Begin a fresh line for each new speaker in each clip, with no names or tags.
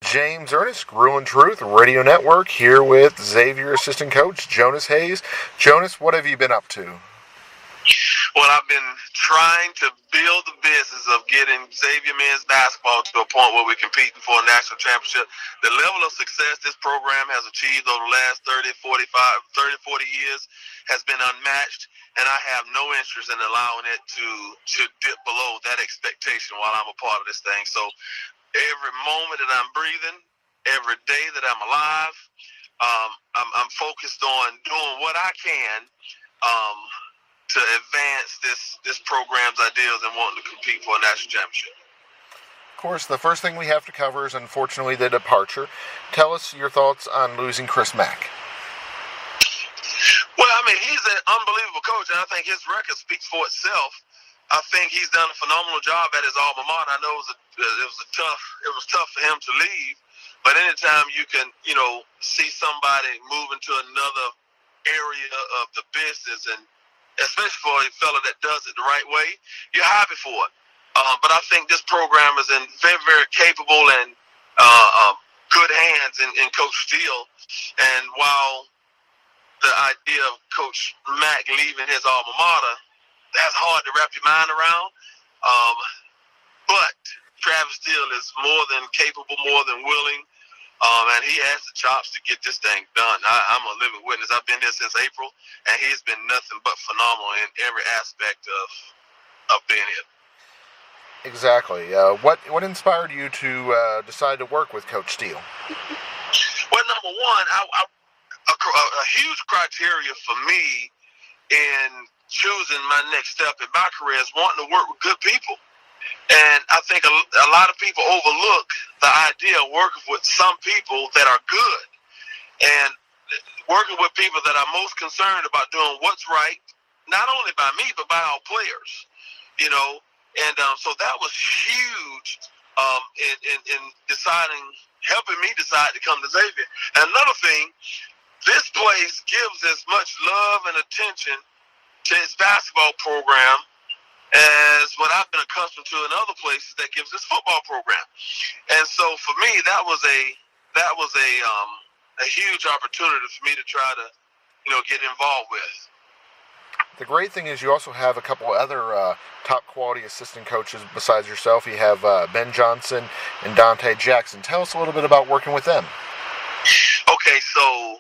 James Ernest, Gruel and Truth Radio Network, here with Xavier assistant coach Jonas Hayes. Jonas, what have you been up to?
Well, I've been trying to build the business of getting Xavier men's basketball to a point where we're competing for a national championship. The level of success this program has achieved over the last 30, 40 years has been unmatched, and I have no interest in allowing it to dip below that expectation while I'm a part of this thing. So every moment that I'm breathing, every day that I'm alive, I'm focused on doing what I can to advance this program's ideals and wanting to compete for a national championship.
Of course, the first thing we have to cover is, unfortunately, the departure. Tell us your thoughts on losing Chris Mack.
Well, I mean, he's an unbelievable coach, and I think his record speaks for itself. I think he's done a phenomenal job at his alma mater. I know it was tough for him to leave, but anytime you can, see somebody move into another area of the business, and especially for a fellow that does it the right way, you're happy for it. But I think this program is in very, very capable and good hands in Coach Steele. And while the idea of Coach Mack leaving his alma mater, that's hard to wrap your mind around. But Travis Steele is more than capable, more than willing. And he has the chops to get this thing done. I'm a living witness. I've been here since April, and he's been nothing but phenomenal in every aspect of being here.
Exactly. What inspired you to decide to work with Coach Steele?
Well, number one, a huge criteria for me in choosing my next step in my career is wanting to work with good people. And I think a lot of people overlook the idea of working with some people that are good, and working with people that are most concerned about doing what's right, not only by me, but by our players, And so that was huge in helping me decide to come to Xavier. And another thing, this place gives as much love and attention to its basketball program as what I've been accustomed to in other places that gives this football program. And so for me, that was a huge opportunity for me to try to, get involved with.
The great thing is you also have a couple other top quality assistant coaches besides yourself. You have Ben Johnson and Dante Jackson. Tell us a little bit about working with them.
Okay, so,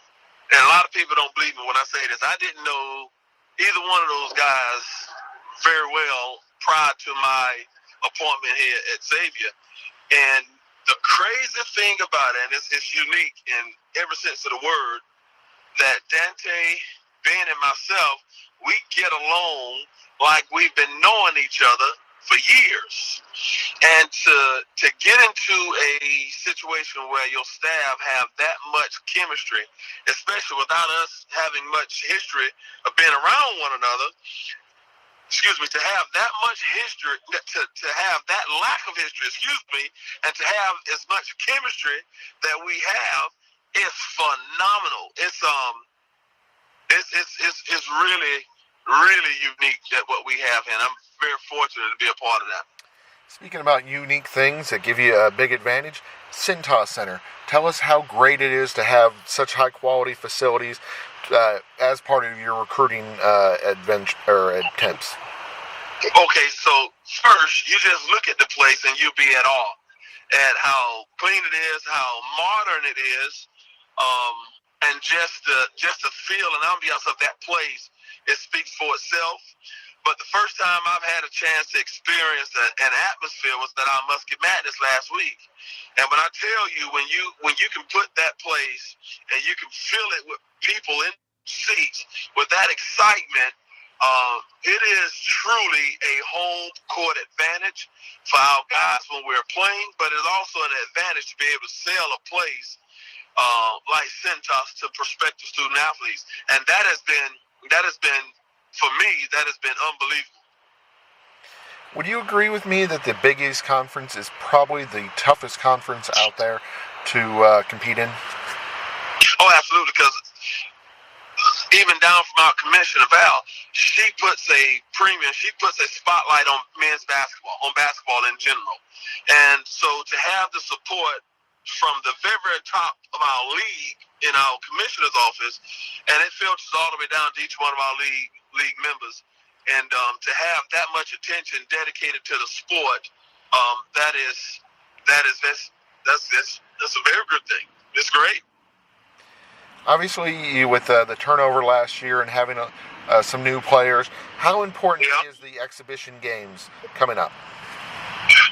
and a lot of people don't believe me when I say this. I didn't know either one of those guys very well prior to my appointment here at Xavier. And the crazy thing about it, and it's unique in every sense of the word, that Dante, Ben, and myself, we get along like we've been knowing each other for years. And to get into a situation where your staff have that much chemistry, especially without us having much history of being around one another, to have that much history, to have that lack of history, and to have as much chemistry that we have is phenomenal. It's really, really unique that what we have, and I'm very fortunate to be a part of that.
Speaking about unique things that give you a big advantage, Cintas Center. Tell us how great it is to have such high quality facilities as part of your recruiting attempts.
Okay, so first you just look at the place and you'll be at awe at how clean it is, how modern it is, and just the feel and ambiance of that place. It speaks for itself. But the first time I've had a chance to experience an atmosphere was at our Musket Madness last week. And when I tell you, when you can put that place and you can fill it with people in seats with that excitement, it is truly a home court advantage for our guys when we're playing, but it's also an advantage to be able to sell a place like Cintas to prospective student athletes. And that has been, for me, that has been unbelievable.
Would you agree with me that the Big East Conference is probably the toughest conference out there to compete in?
Oh, absolutely, because even down from our commissioner, Val, she puts a premium, she puts a spotlight on men's basketball, on basketball in general. And so to have the support from the very, very top of our league in our commissioner's office, and it filters all the way down to each one of our league members. And to have that much attention dedicated to the sport, that's a very good thing. It's great.
Obviously, with the turnover last year and having some new players, how important is the exhibition games coming up?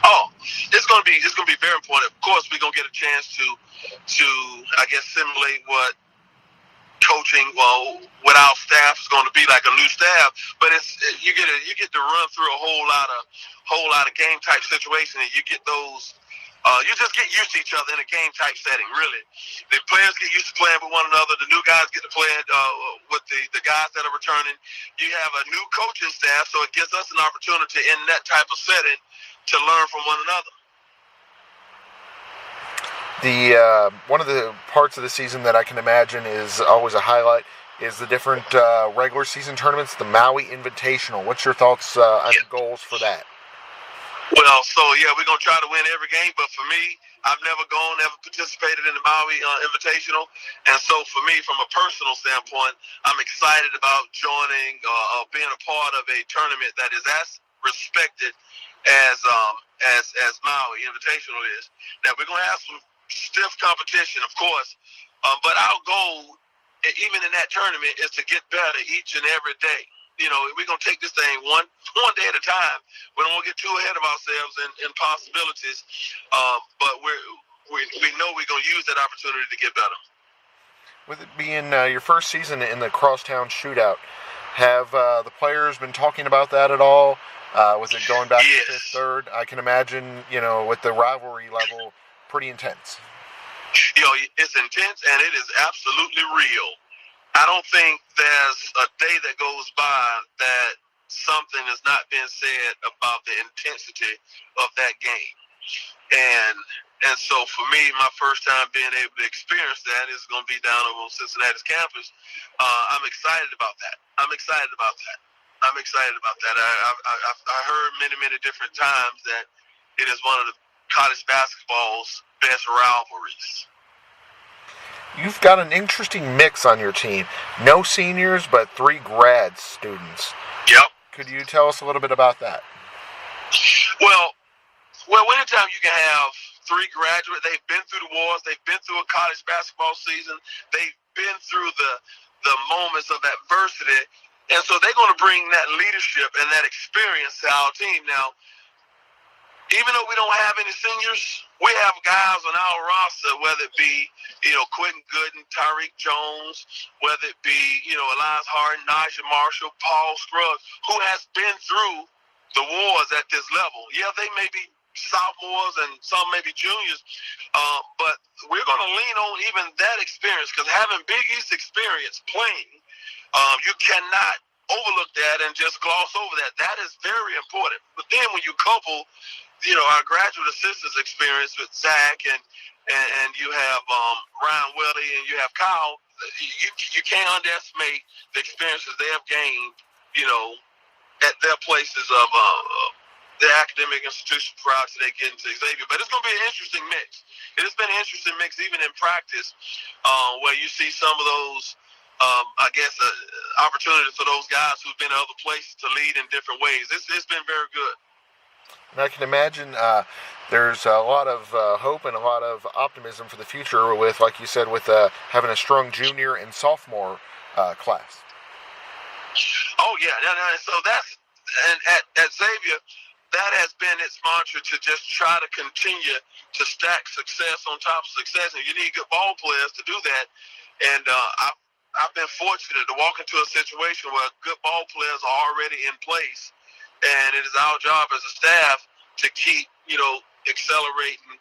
Oh, it's gonna be very important. Of course, we're gonna get a chance to I guess simulate what coaching with our staff is going to be like a new staff. But you get to run through a whole lot of game type situations, and you get those. You just get used to each other in a game type setting. Really, the players get used to playing with one another. The new guys get to play with the guys that are returning. You have a new coaching staff, so it gives us an opportunity in that type of setting to learn from one another.
One of the parts of the season that I can imagine is always a highlight is the different regular season tournaments, the Maui Invitational. What's your thoughts on the goals for that?
Well, so yeah, we're gonna try to win every game. But for me, I've never participated in the Maui Invitational, and so for me, from a personal standpoint, I'm excited about joining being a part of a tournament that is as respected as Maui Invitational is. Now we're gonna have some stiff competition, of course, but our goal, even in that tournament, is to get better each and every day. You know, we're gonna take this thing one day at a time. We don't want to get too ahead of ourselves in possibilities, but we know we're gonna use that opportunity to get better.
With it being your first season in the Crosstown Shootout, have the players been talking about that at all? Was it going back to fifth, third? I can imagine, with the rivalry level, pretty intense.
It's intense, and it is absolutely real. I don't think there's a day that goes by that something is not being said about the intensity of that game. And so for me, my first time being able to experience that is going to be down on Cincinnati's campus. I'm excited about that. I heard many different times that it is one of the college basketball's best rivalries.
You've got an interesting mix on your team. No seniors, but 3 grad students.
Yep.
Could you tell us a little bit about that?
Well, anytime you can have 3 graduates, they've been through the wars, they've been through a college basketball season, they've been through the moments of adversity, and so they're going to bring that leadership and that experience to our team. Now, even though we don't have any seniors, we have guys on our roster, whether it be, Quentin Gooden, Tyreek Jones, whether it be, Elias Harden, Najee Marshall, Paul Scruggs, who has been through the wars at this level. Yeah, they may be sophomores and some may be juniors, but we're going to lean on even that experience, because having Big East experience playing, you cannot overlook that and just gloss over that. That is very important. But then when you couple our graduate assistants experience with Zach and you have Ryan Welly and you have Kyle, you can't underestimate the experiences they have gained, at their places of the academic institution prior to they get into Xavier. But it's going to be an interesting mix. It has been an interesting mix even in practice, where you see some of those, opportunities for those guys who've been in other places to lead in different ways. It's been very good.
And I can imagine there's a lot of hope and a lot of optimism for the future with, like you said, with having a strong junior and sophomore class.
Oh, yeah. So that's, and at Xavier, that has been its mantra, to just try to continue to stack success on top of success. And you need good ball players to do that. And I've been fortunate to walk into a situation where good ball players are already in place. And it is our job as a staff to keep, accelerating,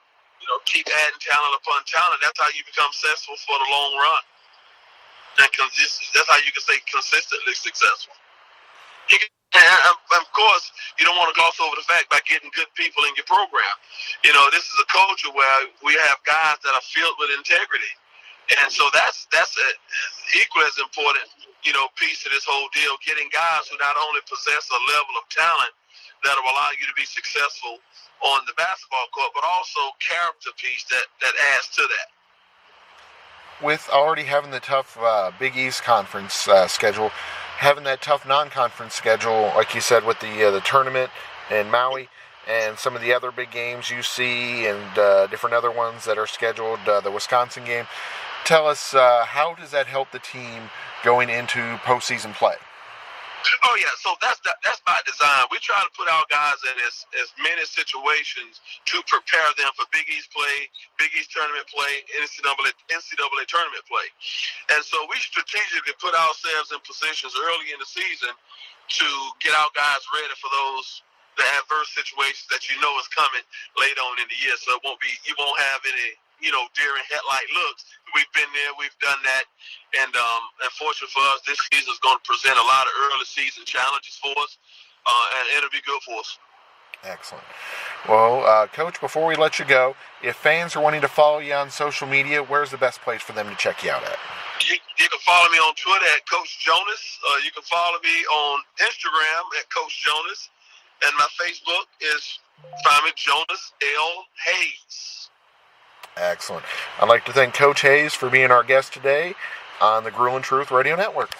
keep adding talent upon talent. That's how you become successful for the long run. And that's how you can stay consistently successful. And of course, you don't want to gloss over the fact by getting good people in your program. This is a culture where we have guys that are filled with integrity. And so that's equally as important, piece to this whole deal, getting guys who not only possess a level of talent that will allow you to be successful on the basketball court, but also character piece that adds to that.
With already having the tough Big East Conference schedule, having that tough non-conference schedule, like you said, with the tournament in Maui and some of the other big games, UC and different other ones that are scheduled, the Wisconsin game, tell us how does that help the team going into postseason play?
Oh yeah, so that's by design. We try to put our guys in as many situations to prepare them for Big East play, Big East tournament play, NCAA tournament play, and so we strategically put ourselves in positions early in the season to get our guys ready for the adverse situations that you know is coming later on in the year. So you won't have any deer in headlight looks. We've been there, we've done that, and unfortunately for us, this season is going to present a lot of early season challenges for us, and it'll be good for us.
Excellent. Well, Coach, before we let you go, if fans are wanting to follow you on social media, where's the best place for them to check you out at?
You can follow me on Twitter at Coach Jonas. You can follow me on Instagram at Coach Jonas, and my Facebook is find me Jonas L. Hayes.
Excellent. I'd like to thank Coach Hayes for being our guest today on the Gruel and Truth Radio Network.